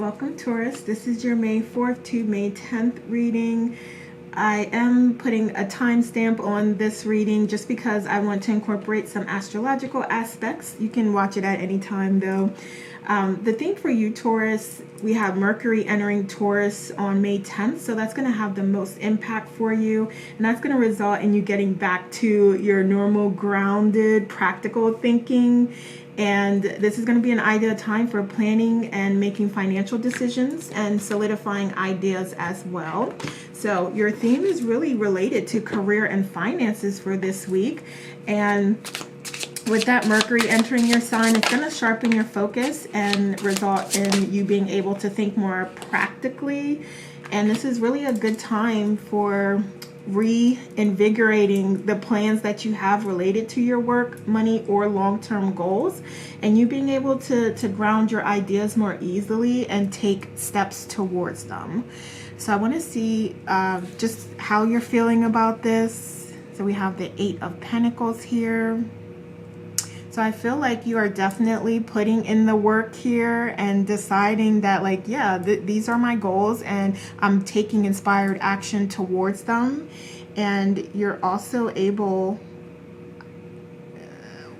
Welcome, Taurus. This is your May 4th to May 10th reading. I am putting a timestamp on this reading just because I want to incorporate some astrological aspects. You can watch it at any time, though. The theme for you, Taurus, we have Mercury entering Taurus on May 10th, so that's going to have the most impact for you, and that's going to result in you getting back to your normal, grounded, practical thinking. And this is going to be an ideal time for planning and making financial decisions and solidifying ideas as well. So your theme is really related to career and finances for this week. And with that Mercury entering your sign, it's going to sharpen your focus and result in you being able to think more practically. And this is really a good time for reinvigorating the plans that you have related to your work, money, or long-term goals, and you being able to ground your ideas more easily and take steps towards them. So I want to see just how you're feeling about this. So we have the 8 of Pentacles here. So I feel like you are definitely putting in the work here and deciding that, like, yeah, these are my goals and I'm taking inspired action towards them. And you're also able,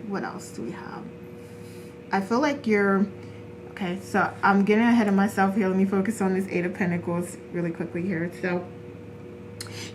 what else do we have? I feel like you're, okay, so I'm getting ahead of myself here. Let me focus on this 8 of Pentacles really quickly here. So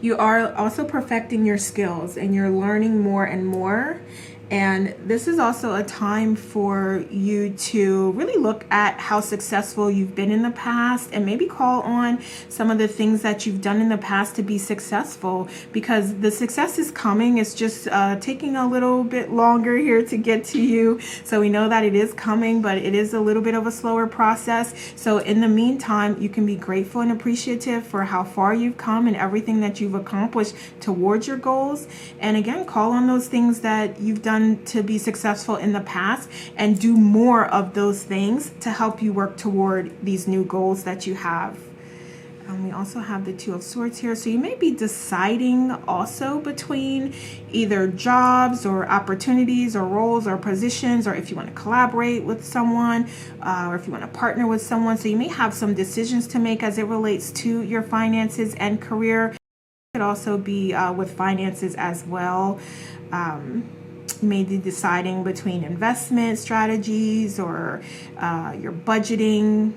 you are also perfecting your skills and you're learning more and more. And this is also a time for you to really look at how successful you've been in the past and maybe call on some of the things that you've done in the past to be successful, because the success is coming. It's just taking a little bit longer here to get to you. So we know that it is coming, but it is a little bit of a slower process. So in the meantime, you can be grateful and appreciative for how far you've come and everything that you've accomplished towards your goals. And again, call on those things that you've done to be successful in the past and do more of those things to help you work toward these new goals that you have. We also have the 2 of Swords here. So you may be deciding also between either jobs or opportunities or roles or positions, or if you want to collaborate with someone or if you want to partner with someone. So you may have some decisions to make as it relates to your finances and career. It could also be with finances as well. You may be deciding between investment strategies or your budgeting,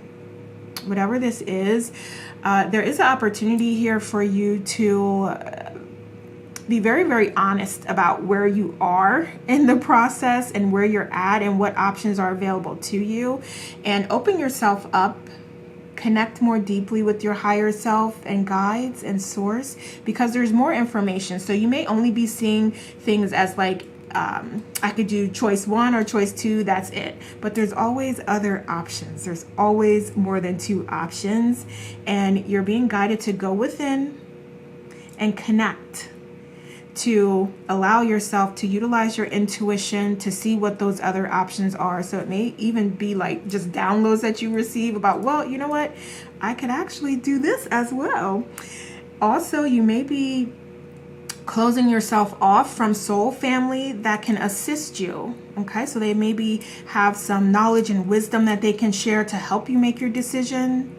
whatever this is. There is an opportunity here for you to be very, very honest about where you are in the process and where you're at and what options are available to you, and open yourself up. Connect more deeply with your higher self and guides and source, because there's more information. So you may only be seeing things as like, I could do choice 1 or choice 2, that's it. But there's always other options. There's always more than 2 options. And you're being guided to go within and connect, to allow yourself to utilize your intuition to see what those other options are. So it may even be like just downloads that you receive about, well, you know what, I could actually do this as well. Also, you may be closing yourself off from soul family that can assist you. Okay, so they maybe have some knowledge and wisdom that they can share to help you make your decision.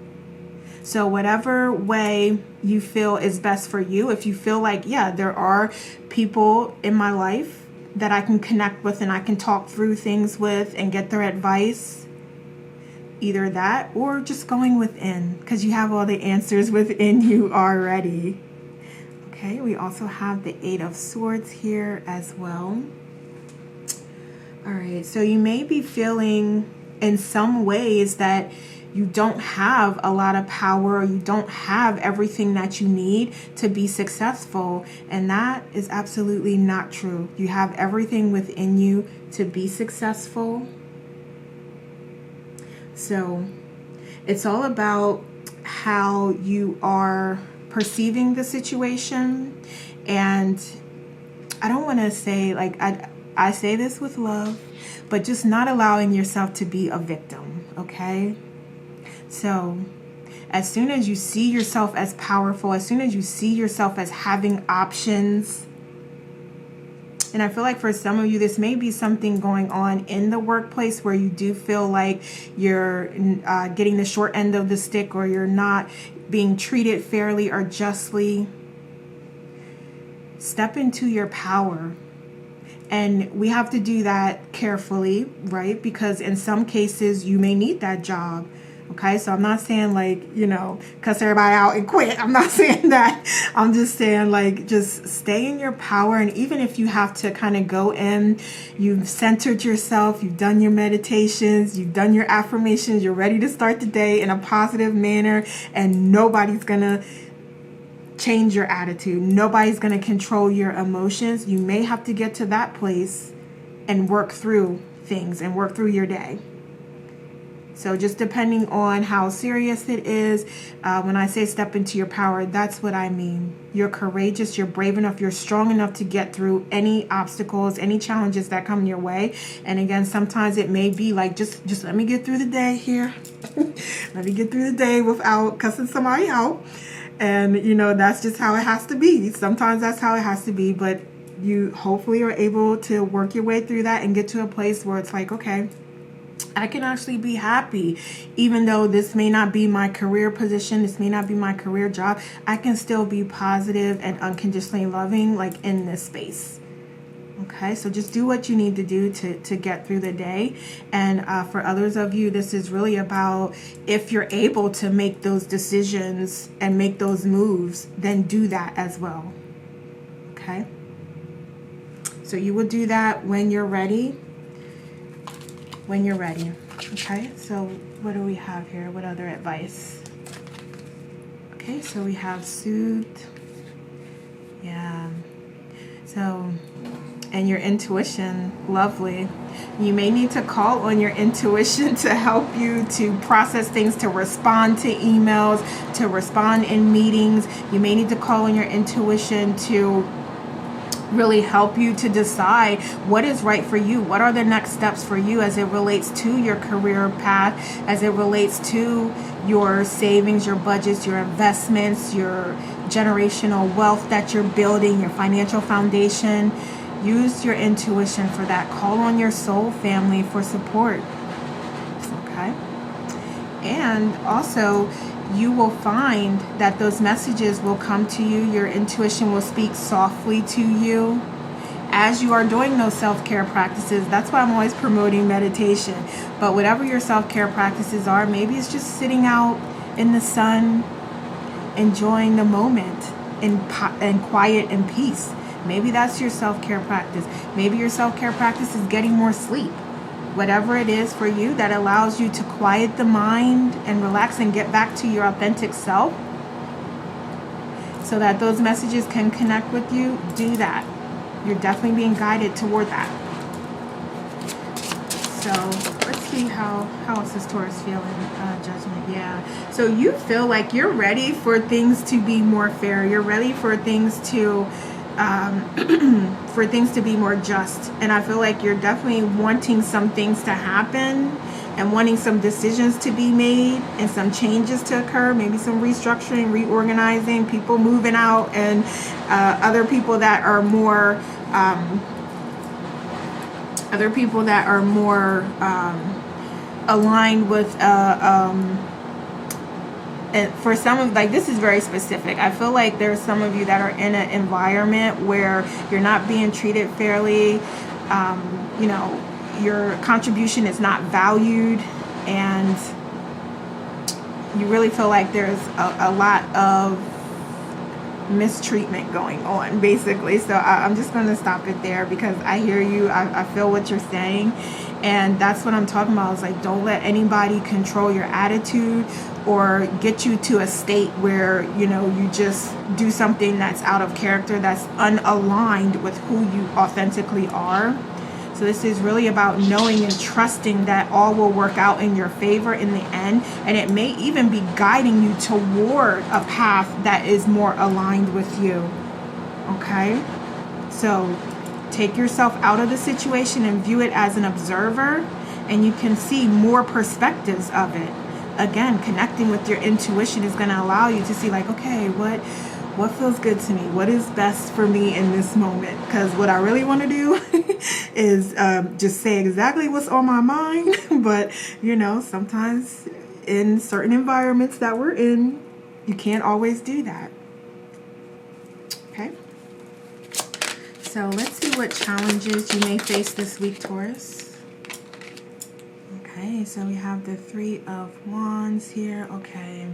So whatever way you feel is best for you, if you feel like, yeah, there are people in my life that I can connect with and I can talk through things with and get their advice, either that or just going within, because you have all the answers within you already. Okay, we also have the 8 of Swords here as well. All right, so you may be feeling in some ways that you don't have a lot of power, or you don't have everything that you need to be successful. And that is absolutely not true. You have everything within you to be successful. So it's all about how you are perceiving the situation. And I don't want to say, like, I say this with love, but just not allowing yourself to be a victim, okay? So as soon as you see yourself as powerful, as soon as you see yourself as having options, And I feel like for some of you, this may be something going on in the workplace where you do feel like you're getting the short end of the stick, or you're not being treated fairly or justly. Step into your power. And we have to do that carefully, right? Because in some cases, you may need that job. Okay, so I'm not saying like, cuss everybody out and quit. I'm not saying that. I'm just saying like, just stay in your power. And even if you have to kind of go in, you've centered yourself, you've done your meditations, you've done your affirmations, you're ready to start the day in a positive manner, and nobody's going to change your attitude. Nobody's going to control your emotions. You may have to get to that place and work through things and work through your day. So just depending on how serious it is, when I say step into your power, that's what I mean. You're courageous, you're brave enough, you're strong enough to get through any obstacles, any challenges that come your way. And again, sometimes it may be like, just let me get through the day here. Let me get through the day without cussing somebody out. And, that's just how it has to be. Sometimes that's how it has to be. But you hopefully are able to work your way through that and get to a place where it's like, okay, I can actually be happy. Even though this may not be my career position, this may not be my career job, I can still be positive and unconditionally loving, like in this space. Okay, so just do what you need to do to get through the day. And for others of you, this is really about, if you're able to make those decisions and make those moves, then do that as well. Okay, so you will do that when you're ready. When you're ready. Okay, so what do we have here? What other advice? Okay, so we have soothed. Yeah. So, and your intuition, lovely. You may need to call on your intuition to help you to process things, to respond to emails, to respond in meetings. You may need to call on your intuition to really help you to decide what is right for you. What are the next steps for you as it relates to your career path, as it relates to your savings, your budgets, your investments, your generational wealth that you're building, your financial foundation. Use your intuition for that. Call on your soul family for support. Okay? And also, you will find that those messages will come to you. Your intuition will speak softly to you as you are doing those self-care practices. That's why I'm always promoting meditation. But whatever your self-care practices are, maybe it's just sitting out in the sun, enjoying the moment in quiet and peace. Maybe that's your self-care practice. Maybe your self-care practice is getting more sleep. Whatever it is for you that allows you to quiet the mind and relax and get back to your authentic self so that those messages can connect with you, do that. You're definitely being guided toward that. So let's see how else is Taurus feeling, judgment. Yeah. So you feel like you're ready for things to be more fair. You're ready for things to be more just. And I feel like you're definitely wanting some things to happen and wanting some decisions to be made and some changes to occur, maybe some restructuring, reorganizing, people moving out, and other people that are more aligned with and for some of, like, this is very specific. I feel like there's some of you that are in an environment where you're not being treated fairly. Your contribution is not valued, and you really feel like there's a lot of mistreatment going on, basically. So I'm just going to stop it there because I hear you. I feel what you're saying. And that's what I'm talking about. Is like, don't let anybody control your attitude or get you to a state where, you just do something that's out of character, that's unaligned with who you authentically are. So this is really about knowing and trusting that all will work out in your favor in the end. And it may even be guiding you toward a path that is more aligned with you. Okay? So take yourself out of the situation and view it as an observer, and you can see more perspectives of it. Again, connecting with your intuition is going to allow you to see, like, okay, what What feels good to me? What is best for me in this moment? Because what I really want to do is just say exactly what's on my mind. But, you know, sometimes in certain environments that we're in, you can't always do that. Okay? So let's see what challenges you may face this week, Taurus. Okay, so we have the Three of Wands here. Okay.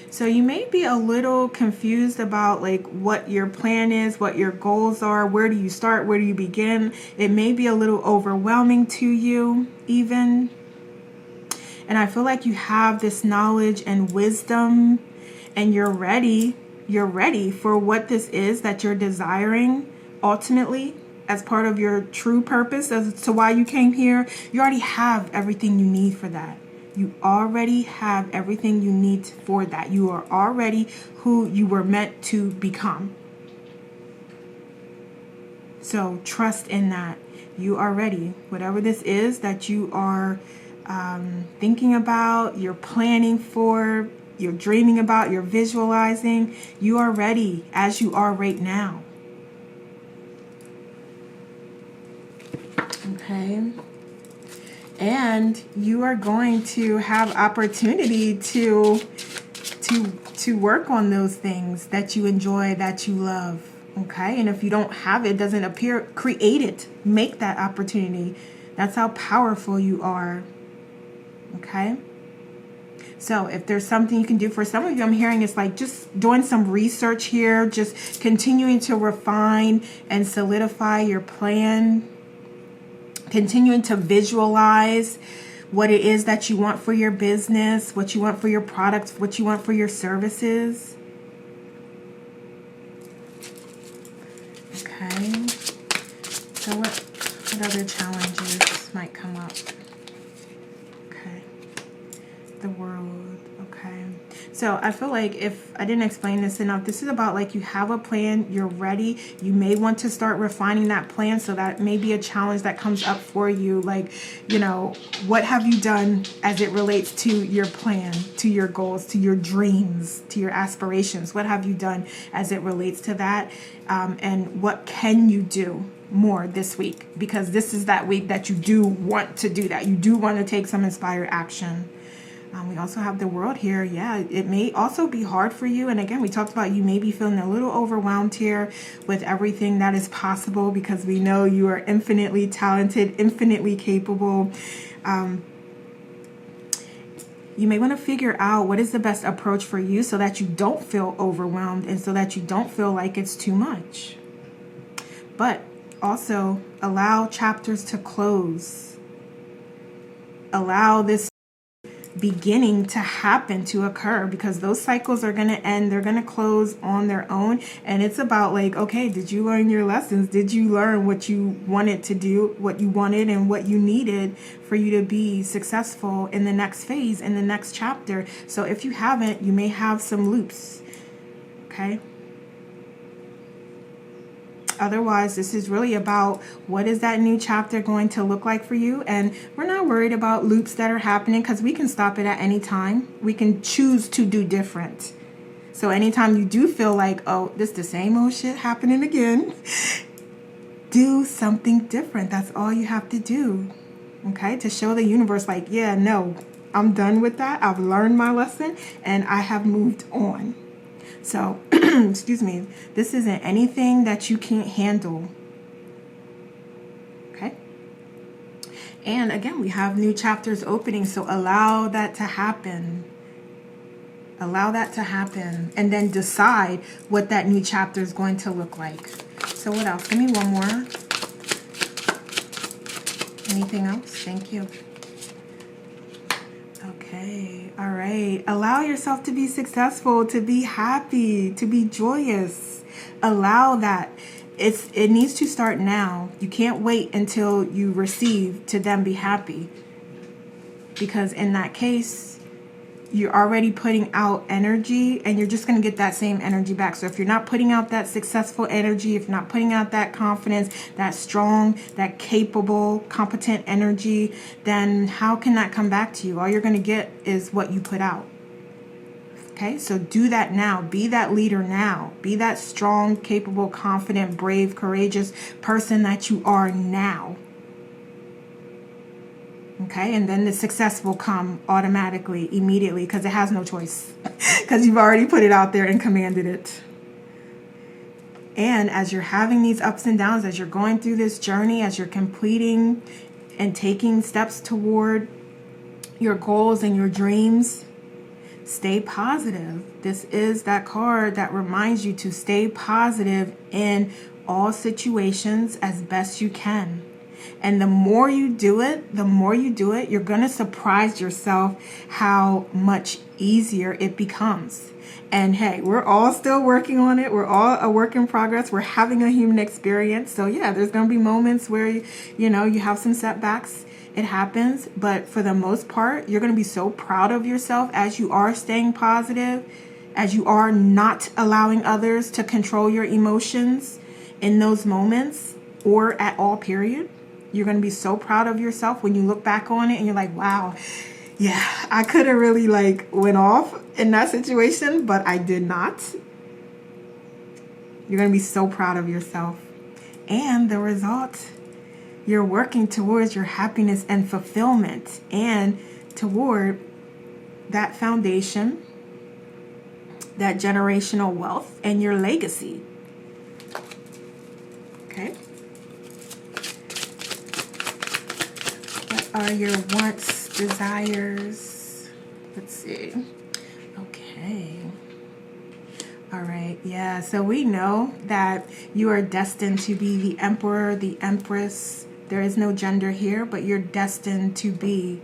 So you may be a little confused about like what your plan is, what your goals are, where do you start, where do you begin? It may be a little overwhelming to you even. And I feel like you have this knowledge and wisdom and you're ready for what this is that you're desiring ultimately as part of your true purpose as to why you came here. You already have everything you need for that. You already have everything you need for that. You are already who you were meant to become. So trust in that. You are ready. Whatever this is that you are thinking about, you're planning for, you're dreaming about, you're visualizing, you are ready as you are right now. Okay. And you are going to have opportunity to work on those things that you enjoy, that you love. Okay. And if you don't have it, doesn't appear, create it. Make that opportunity. That's how powerful you are. Okay. So if there's something you can do, for some of you, I'm hearing it's like just doing some research here, just continuing to refine and solidify your plan. Continuing to visualize what it is that you want for your business, what you want for your products, what you want for your services. Okay. So what other challenges might come up? Okay. The world. Okay. So I feel like if I didn't explain this enough, this is about like you have a plan, you're ready. You may want to start refining that plan, so that may be a challenge that comes up for you. Like, you know, what have you done as it relates to your plan, to your goals, to your dreams, to your aspirations? What have you done as it relates to that? And what can you do more this week? Because this is that week that you do want to do that. You do want to take some inspired action. We also have the world here. Yeah, it may also be hard for you. And again, we talked about you may be feeling a little overwhelmed here with everything that is possible, because we know you are infinitely talented, infinitely capable. You may want to figure out what is the best approach for you so that you don't feel overwhelmed and so that you don't feel like it's too much. But also allow chapters to close. Allow this beginning to happen, to occur, because those cycles are going to end. They're going to close on their own. And it's about like, okay, did you learn your lessons? Did you learn what you wanted to do, what you wanted and what you needed for you to be successful in the next phase, in the next chapter? So if you haven't, you may have some loops. Okay. Otherwise, this is really about what is that new chapter going to look like for you. And we're not worried about loops that are happening, because we can stop it at any time. We can choose to do different. So anytime you do feel like, oh, this is the same old shit happening again, do something different. That's all you have to do. Okay, to show the universe like, yeah, no, I'm done with that. I've learned my lesson and I have moved on. So, excuse me, this isn't anything that you can't handle. Okay? And again, we have new chapters opening, so allow that to happen. Allow that to happen. And then decide what that new chapter is going to look like. So what else? Give me one more. Anything else? Thank you. Okay, all right. Allow yourself to be successful, to be happy, to be joyous. Allow that. It needs to start now. You can't wait until you receive to then be happy. Because in that case, you're already putting out energy and you're just going to get that same energy back. So if you're not putting out that successful energy, if you're not putting out that confidence, that strong, that capable, competent energy, then how can that come back to you? All you're going to get is what you put out. Okay, so do that now. Be that leader now. Be that strong, capable, confident, brave, courageous person that you are now. Okay, and then the success will come automatically, immediately, because it has no choice. Because you've already put it out there and commanded it. And as you're having these ups and downs, as you're going through this journey, as you're completing and taking steps toward your goals and your dreams, stay positive. This is that card that reminds you to stay positive in all situations as best you can. And the more you do it, you're going to surprise yourself how much easier it becomes. And hey, we're all still working on it. We're all a work in progress. We're having a human experience. So yeah, there's going to be moments where, you have some setbacks. It happens. But for the most part, you're going to be so proud of yourself as you are staying positive, as you are not allowing others to control your emotions in those moments or at all, period. You're going to be so proud of yourself when you look back on it and you're like, wow, yeah, I could have really went off in that situation, but I did not. You're going to be so proud of yourself. And the result, you're working towards your happiness and fulfillment and toward that foundation, that generational wealth and your legacy. Okay. What are your wants, desires? Let's see. Okay. All right. Yeah. So we know that you are destined to be the emperor, the empress. There is no gender here, but you're destined to be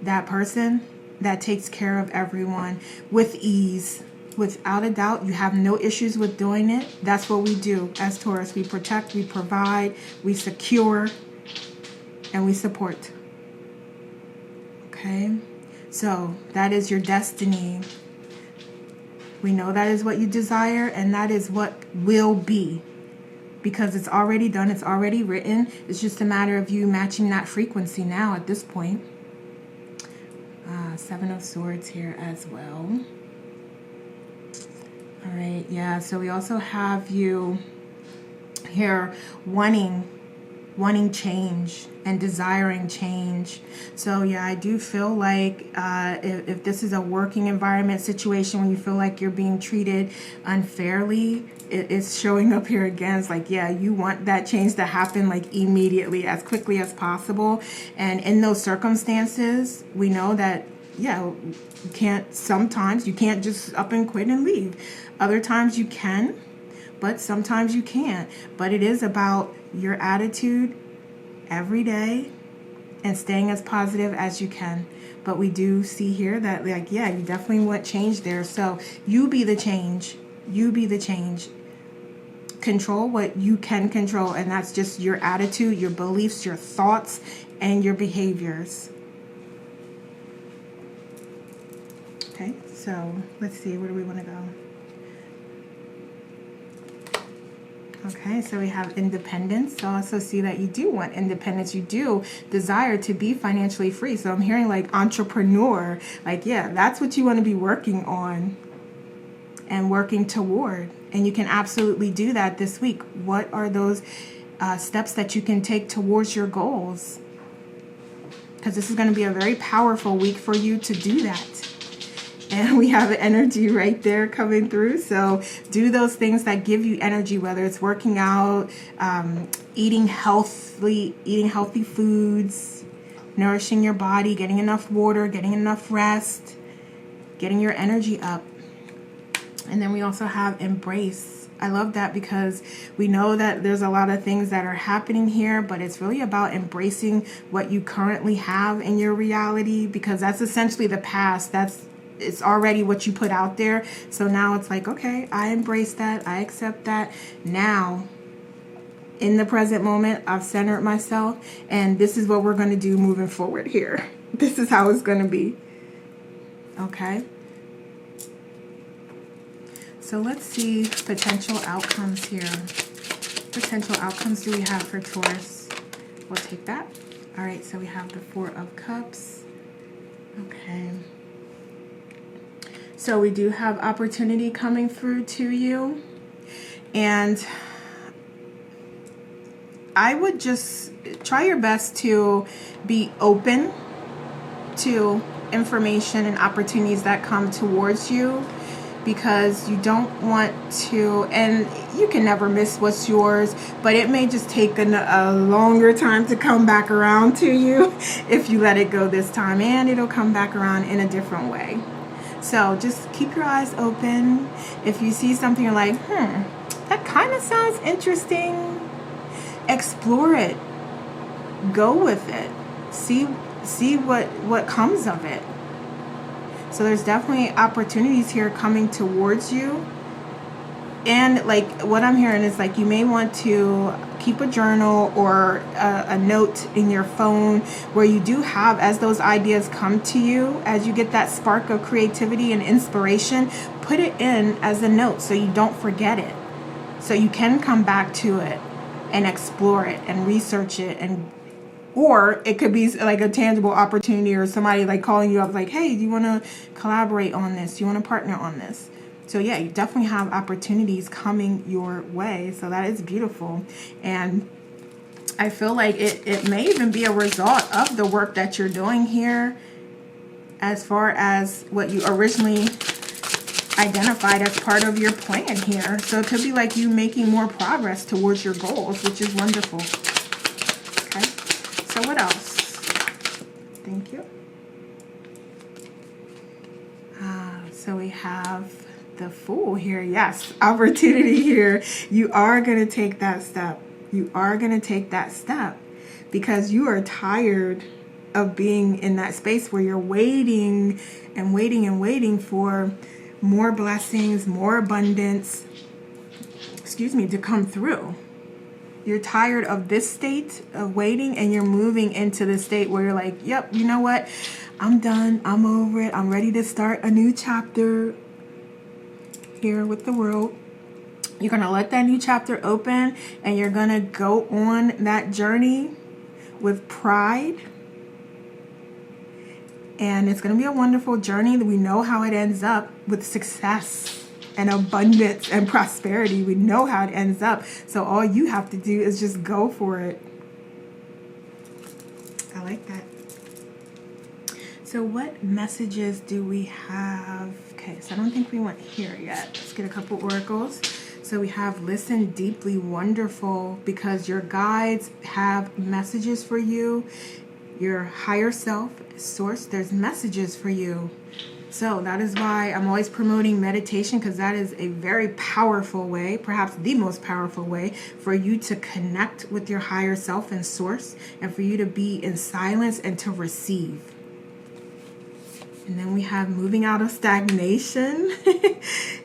that person that takes care of everyone with ease. Without a doubt, you have no issues with doing it. That's what we do as Taurus. We protect, we provide, we secure, and we support. Okay, so that is your destiny. We know that is what you desire, and that is what will be, because it's already done, it's already written. It's just a matter of you matching that frequency now at this point. Seven of Swords here as well. All right, yeah, so we also have you here wanting change and desiring change. So yeah, I do feel like if this is a working environment situation when you feel like you're being treated unfairly, it's showing up here again. It's like, yeah, you want that change to happen immediately, as quickly as possible. And in those circumstances, we know that, yeah, sometimes you can't just up and quit and leave. Other times you can, but sometimes you can't. But it is about your attitude every day and staying as positive as you can. But we do see here that, yeah, you definitely want change there. So you be the change. You be the change. Control what you can control, and that's just your attitude, your beliefs, your thoughts, and your behaviors. Okay, so let's see, where do we want to go? Okay, so we have independence. So I also see that you do want independence. You do desire to be financially free. So I'm hearing entrepreneur. Yeah, that's what you want to be working on and working toward. And you can absolutely do that this week. What are those steps that you can take towards your goals? Because this is going to be a very powerful week for you to do that. And we have energy right there coming through. So do those things that give you energy, whether it's working out, eating healthy foods, nourishing your body, getting enough water, getting enough rest, getting your energy up. And then we also have embrace. I love that because we know that there's a lot of things that are happening here, but it's really about embracing what you currently have in your reality, because that's essentially the past. It's already what you put out there. So now it's like, okay, I embrace that. I accept that. Now, in the present moment, I've centered myself, and this is what we're going to do moving forward here. This is how it's going to be. Okay. So let's see potential outcomes here. Potential outcomes do we have for Taurus? We'll take that. All right, so we have the Four of Cups. Okay. So we do have opportunity coming through to you. And I would just try your best to be open to information and opportunities that come towards you, because you don't want to, and you can never miss what's yours, but it may just take a longer time to come back around to you if you let it go this time, and it'll come back around in a different way. So just keep your eyes open. If you see something you're like, that kind of sounds interesting, explore it, go with it, see what comes of it. So there's definitely opportunities here coming towards you. And like what I'm hearing is like you may want to keep a journal or a note in your phone where you do have, as those ideas come to you, as you get that spark of creativity and inspiration, put it in as a note so you don't forget it. So you can come back to it and explore it and research it, and or it could be like a tangible opportunity, or somebody like calling you up like, hey, do you want to collaborate on this? Do you want to partner on this? So yeah, you definitely have opportunities coming your way. So that is beautiful. And I feel like it may even be a result of the work that you're doing here, as far as what you originally identified as part of your plan here. So it could be like you making more progress towards your goals, which is wonderful. Okay. So what else? Thank you. So we have the Fool here. Yes, opportunity here. You are going to take that step. You are going to take that step because you are tired of being in that space where you're waiting and waiting and waiting for more blessings, more abundance, to come through. You're tired of this state of waiting, and you're moving into the state where you're like, yep, you know what? I'm done. I'm over it. I'm ready to start a new chapter here with the world. You're going to let that new chapter open, and you're going to go on that journey with pride. And it's going to be a wonderful journey. We know how it ends up with success and abundance and prosperity. We know how it ends up. So all you have to do is just go for it. I like that. So what messages do we have? Okay, so I don't think we went here yet. Let's get a couple oracles. So we have listen deeply, wonderful, because your guides have messages for you. Your higher self, source, there's messages for you. So that is why I'm always promoting meditation, because that is a very powerful way, perhaps the most powerful way, for you to connect with your higher self and source, and for you to be in silence and to receive. And then we have moving out of stagnation.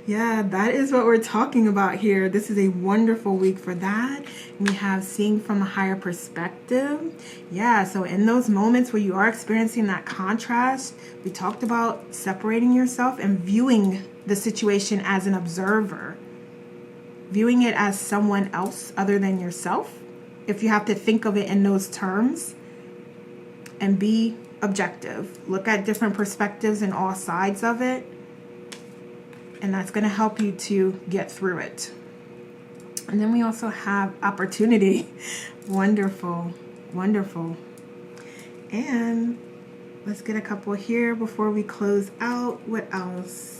Yeah, that is what we're talking about here. This is a wonderful week for that. We have seeing from a higher perspective. Yeah, so in those moments where you are experiencing that contrast, we talked about separating yourself and viewing the situation as an observer. Viewing it as someone else other than yourself, if you have to think of it in those terms, and be objective. Look at different perspectives and all sides of it, and that's going to help you to get through it. And then we also have opportunity. Wonderful, wonderful. And let's get a couple here before we close out. What else?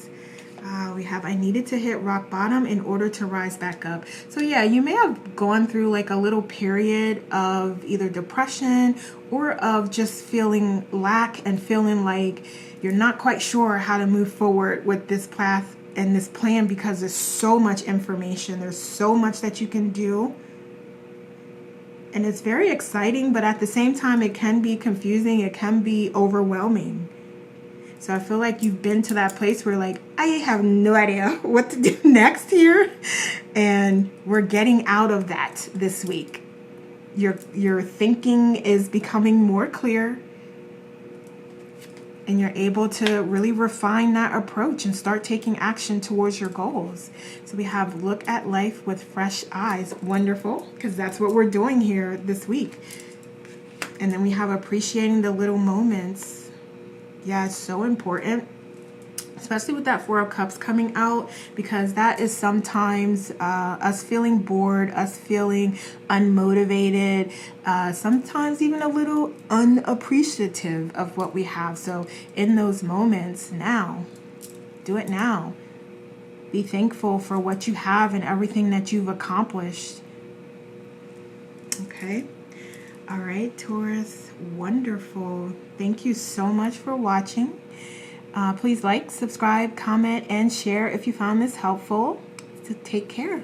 We have, I needed to hit rock bottom in order to rise back up. So yeah, you may have gone through like a little period of either depression or of just feeling lack and feeling like you're not quite sure how to move forward with this path and this plan, because there's so much information. There's so much that you can do. And it's very exciting, but at the same time, it can be confusing. It can be overwhelming. So I feel like you've been to that place where like, I have no idea what to do next here. And we're getting out of that this week. Your thinking is becoming more clear. And you're able to really refine that approach and start taking action towards your goals. So we have look at life with fresh eyes. Wonderful, because that's what we're doing here this week. And then we have appreciating the little moments. Yeah, it's so important. especially with that Four of Cups coming out, because that is sometimes us feeling bored, us feeling unmotivated, sometimes even a little unappreciative of what we have. So in those moments, now, do it now. Be thankful for what you have and everything that you've accomplished. Okay. All right, Taurus. Wonderful. Thank you so much for watching. Please like, subscribe, comment, and share if you found this helpful. So take care.